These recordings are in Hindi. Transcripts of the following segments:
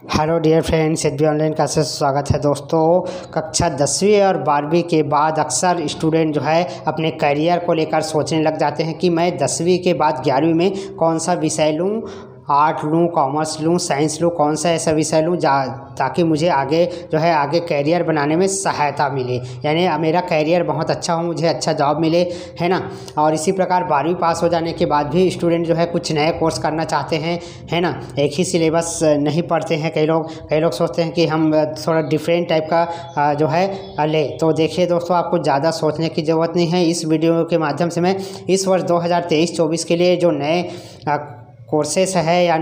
Hello dear friends, H B online classes स्वागत है दोस्तों। कक्षा 10वीं और 12वीं के बाद अक्सर स्टूडेंट जो है अपने करियर को लेकर सोचने लग जाते हैं कि मैं 10वीं के बाद 11वीं में कौन सा विषय लूँ, आर्ट लूँ, कॉमर्स लूँ, साइंस लूँ, कौन सा ऐसा विषय लूँ ताकि मुझे आगे करियर बनाने में सहायता मिले, यानी मेरा करियर बहुत अच्छा हो, मुझे अच्छा जॉब मिले, है ना। और इसी प्रकार 12वीं पास हो जाने के बाद भी स्टूडेंट जो है कुछ नए कोर्स करना चाहते हैं, है ना। एक ही सिलेबस नहीं पढ़ते हैं। कई लोग सोचते हैं कि हम थोड़ा डिफरेंट टाइप का जो है ले। तो देखिए दोस्तों, आपको ज़्यादा सोचने की ज़रूरत नहीं है। इस वीडियो के माध्यम से मैं इस वर्ष 2023-24 के लिए जो नए कोर्सेस है या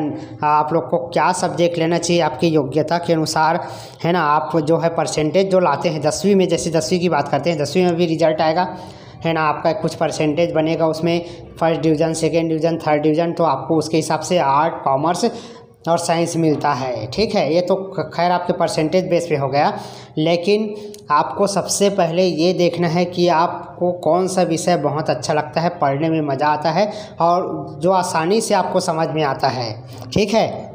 आप लोग को क्या सब्जेक्ट लेना चाहिए आपकी योग्यता के अनुसार, है ना। आप जो है परसेंटेज जो लाते हैं 10वीं में, जैसे 10वीं की बात करते हैं, 10वीं में भी रिजल्ट आएगा, है ना। आपका कुछ परसेंटेज बनेगा उसमें, first division, second division, third division, तो आपको उसके हिसाब से आर्ट, कॉमर्स और साइंस मिलता है। ठीक है, ये तो खैर आपके परसेंटेज बेस पे हो गया, लेकिन आपको सबसे पहले ये देखना है कि आपको कौन सा विषय बहुत अच्छा लगता है, पढ़ने में मज़ा आता है और जो आसानी से आपको समझ में आता है। ठीक है,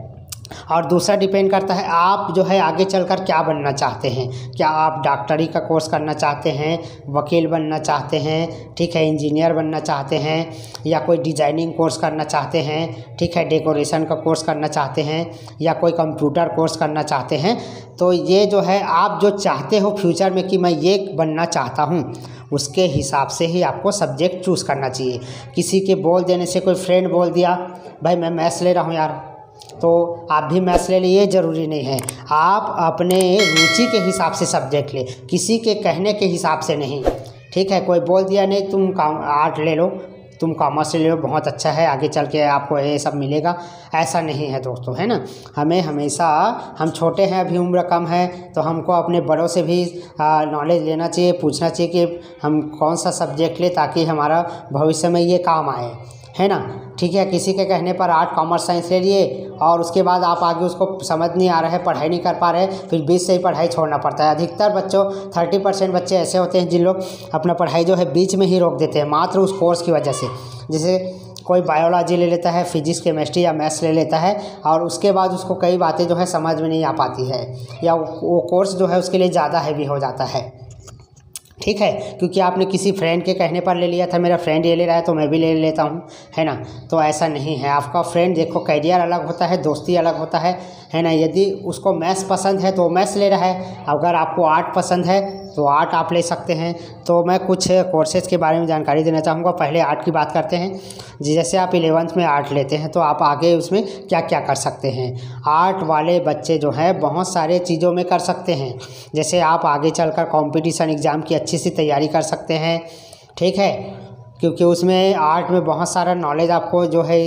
और दूसरा डिपेंड करता है आप जो है आगे चलकर क्या बनना चाहते हैं। क्या आप डॉक्टरी का कोर्स करना चाहते हैं, वकील बनना चाहते हैं, ठीक है, इंजीनियर बनना चाहते हैं, या कोई डिजाइनिंग कोर्स करना चाहते हैं, ठीक है, डेकोरेशन का कोर्स करना चाहते हैं, या कोई कंप्यूटर कोर्स करना चाहते हैं। तो ये जो है आप जो चाहते हो फ्यूचर में कि मैं ये बनना चाहता हूँ, उसके हिसाब से ही आपको सब्जेक्ट चूज़ करना चाहिए। किसी के बोल देने से, कोई फ्रेंड बोल दिया भाई मैं मैथ्स ले रहा हूँ यार, तो आप भी मैथ्स ले लिए, ज़रूरी नहीं है। आप अपने रुचि के हिसाब से सब्जेक्ट ले, किसी के कहने के हिसाब से नहीं। ठीक है, कोई बोल दिया नहीं तुम आर्ट ले लो, तुम कॉमर्स ले लो, बहुत अच्छा है, आगे चल के आपको ये सब मिलेगा, ऐसा नहीं है दोस्तों, है ना। हमें हमेशा, हम छोटे हैं अभी, उम्र कम है, तो हमको अपने बड़ों से भी नॉलेज लेना चाहिए, पूछना चाहिए कि हम कौन सा सब्जेक्ट ले ताकि हमारा भविष्य में ये काम आए, है ना। ठीक है, किसी के कहने पर आर्ट, कॉमर्स, साइंस ले लिए और उसके बाद आप आगे उसको समझ नहीं आ रहा है, पढ़ाई नहीं कर पा रहे, फिर बीच से ही पढ़ाई छोड़ना पड़ता है। अधिकतर बच्चों 30% बच्चे ऐसे होते हैं जिन लोग अपना पढ़ाई जो है बीच में ही रोक देते हैं, मात्र उस कोर्स की वजह से। जैसे कोई बायोलॉजी ले लेता है, फिजिक्स, केमिस्ट्री या मैथ्स ले लेता है और उसके बाद उसको कई बातें जो है समझ में नहीं आ पाती है, या वो कोर्स जो है उसके लिए ज़्यादा हैवी हो जाता है। ठीक है, क्योंकि आपने किसी फ्रेंड के कहने पर ले लिया था, मेरा फ्रेंड ये ले रहा है तो मैं भी ले लेता हूँ, है ना। तो ऐसा नहीं है। आपका फ्रेंड, देखो, करियर अलग होता है, दोस्ती अलग होता है ना। यदि उसको मैथ्स पसंद है तो मैथ्स ले रहा है, अगर आपको आर्ट पसंद है तो आर्ट आप ले सकते हैं। तो मैं कुछ कोर्सेज़ के बारे में जानकारी देना चाहूँगा। पहले आर्ट की बात करते हैं। जैसे आप 11th में आर्ट लेते हैं तो आप आगे उसमें क्या क्या कर सकते हैं। आर्ट वाले बच्चे जो हैं बहुत सारे चीज़ों में कर सकते हैं। जैसे आप आगे चलकर कंपटीशन एग्ज़ाम की अच्छी सी तैयारी कर सकते हैं। ठीक है, क्योंकि उसमें आर्ट में बहुत सारा नॉलेज आपको जो है,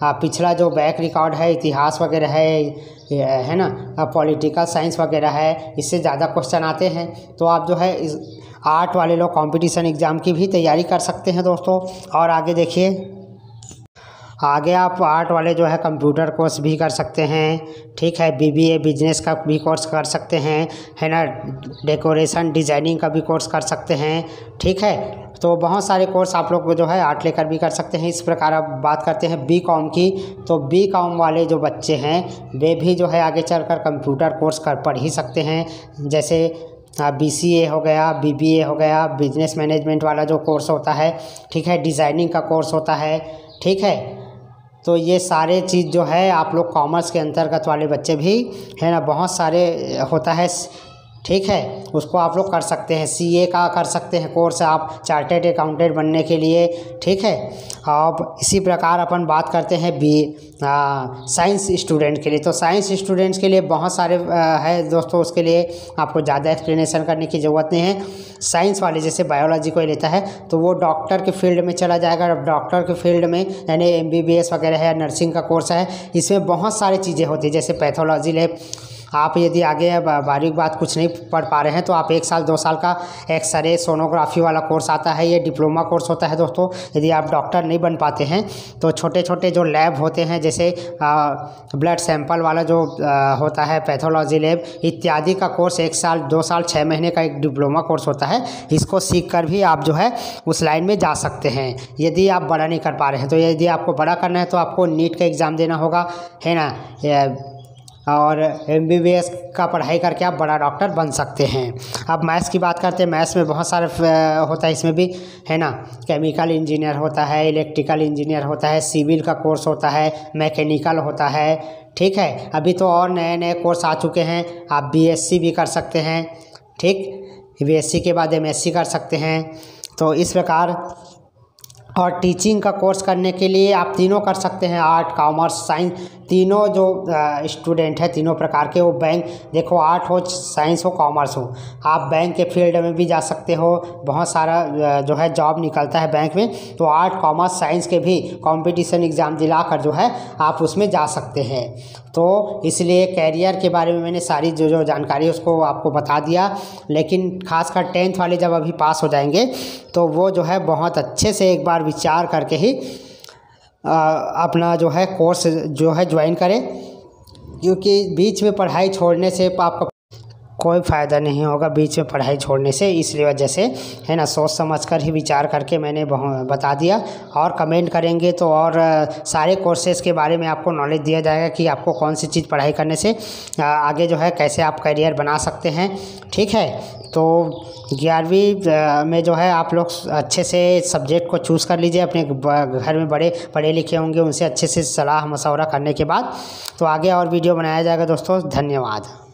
पिछला जो बैक रिकॉर्ड है, इतिहास वगैरह है ना, पॉलिटिकल साइंस वगैरह है, इससे ज़्यादा क्वेश्चन आते हैं। तो आप जो है इस आर्ट वाले लोग कंपटीशन एग्ज़ाम की भी तैयारी कर सकते हैं दोस्तों। और आगे देखिए, आगे आप आर्ट वाले जो है कंप्यूटर कोर्स भी कर सकते हैं। ठीक है, BBA बिजनेस का भी कोर्स कर सकते हैं, है ना। डेकोरेशन, डिज़ाइनिंग का भी कोर्स कर सकते हैं। ठीक है, तो बहुत सारे कोर्स आप लोग जो है आर्ट लेकर भी कर सकते हैं। इस प्रकार आप बात करते हैं BCom की, तो BCom वाले जो बच्चे हैं वे भी जो है आगे चलकर कंप्यूटर कोर्स पढ़ ही सकते हैं। जैसे BCA हो गया, BBA हो गया, बिजनेस मैनेजमेंट वाला जो कोर्स होता है, ठीक है, डिज़ाइनिंग का कोर्स होता है। ठीक है, तो ये सारे चीज़ जो है आप लोग कॉमर्स के अंतर्गत वाले बच्चे भी, है ना, बहुत सारे होता है। ठीक है, उसको आप लोग कर सकते हैं। CA का कर सकते हैं कोर्स आप, चार्टर्ड अकाउंटेंट बनने के लिए। ठीक है, अब इसी प्रकार अपन बात करते हैं साइंस स्टूडेंट के लिए। तो साइंस स्टूडेंट्स के लिए बहुत सारे है दोस्तों, उसके लिए आपको ज़्यादा एक्सप्लेनेशन करने की ज़रूरत नहीं है। साइंस वाले जैसे बायोलॉजी कोई लेता है तो वो डॉक्टर के फील्ड में चला जाएगा। अब डॉक्टर के फील्ड में यानी MBBS वगैरह है, नर्सिंग का कोर्स है, इसमें बहुत सारी चीज़ें होती है। जैसे पैथोलॉजी लैब, आप यदि आगे बारीक बात कुछ नहीं पढ़ पा रहे हैं तो आप 1 साल 2 साल का एक्सरे सोनोग्राफी वाला कोर्स आता है, ये डिप्लोमा कोर्स होता है दोस्तों। यदि आप डॉक्टर नहीं बन पाते हैं तो छोटे छोटे जो लैब होते हैं, जैसे ब्लड सैंपल वाला जो होता है पैथोलॉजी लैब इत्यादि का कोर्स 1 साल 2 साल 6 महीने का एक डिप्लोमा कोर्स होता है। इसको सीख कर भी आप जो है उस लाइन में जा सकते हैं। यदि आप बड़ा नहीं कर पा रहे हैं तो यदि आपको बड़ा करना है तो आपको नीट का एग्ज़ाम देना होगा, है ना। और MBBS का पढ़ाई करके आप बड़ा डॉक्टर बन सकते हैं। अब मैथ्स की बात करते हैं, मैथ्स में बहुत सारे होता है, इसमें भी है ना, केमिकल इंजीनियर होता है, इलेक्ट्रिकल इंजीनियर होता है, सिविल का कोर्स होता है, मैकेनिकल होता है, ठीक है। अभी तो और नए नए कोर्स आ चुके हैं, आप BSc भी कर सकते हैं, ठीक। BSc के बाद MSc कर सकते हैं। तो इस प्रकार, और टीचिंग का कोर्स करने के लिए आप तीनों कर सकते हैं, आर्ट, कॉमर्स, साइंस, तीनों जो स्टूडेंट है तीनों प्रकार के, वो बैंक, देखो आर्ट हो, साइंस हो, कॉमर्स हो, आप बैंक के फील्ड में भी जा सकते हो। बहुत सारा जो है जॉब निकलता है बैंक में, तो आर्ट, कॉमर्स, साइंस के भी कंपटीशन एग्ज़ाम दिलाकर जो है आप उसमें जा सकते हैं। तो इसलिए कैरियर के बारे में मैंने सारी जो जानकारी है उसको आपको बता दिया। लेकिन खासकर 10th वाले जब अभी पास हो जाएंगे तो वो जो है बहुत अच्छे से एक बार विचार करके ही अपना जो है कोर्स जो है ज्वाइन करें, क्योंकि बीच में पढ़ाई छोड़ने से आपका कोई फ़ायदा नहीं होगा, बीच में पढ़ाई छोड़ने से। इसलिए वजह से है ना, सोच समझ कर ही विचार करके मैंने बता दिया। और कमेंट करेंगे तो और सारे कोर्सेज़ के बारे में आपको नॉलेज दिया जाएगा कि आपको कौन सी चीज़ पढ़ाई करने से आगे जो है कैसे आप करियर बना सकते हैं, ठीक है। तो 11वीं में जो है आप लोग अच्छे से सब्जेक्ट को चूज़ कर लीजिए, अपने घर में बड़े पढ़े लिखे होंगे उनसे अच्छे से सलाह मशवरा करने के बाद तो आगे और वीडियो बनाया जाएगा दोस्तों। धन्यवाद।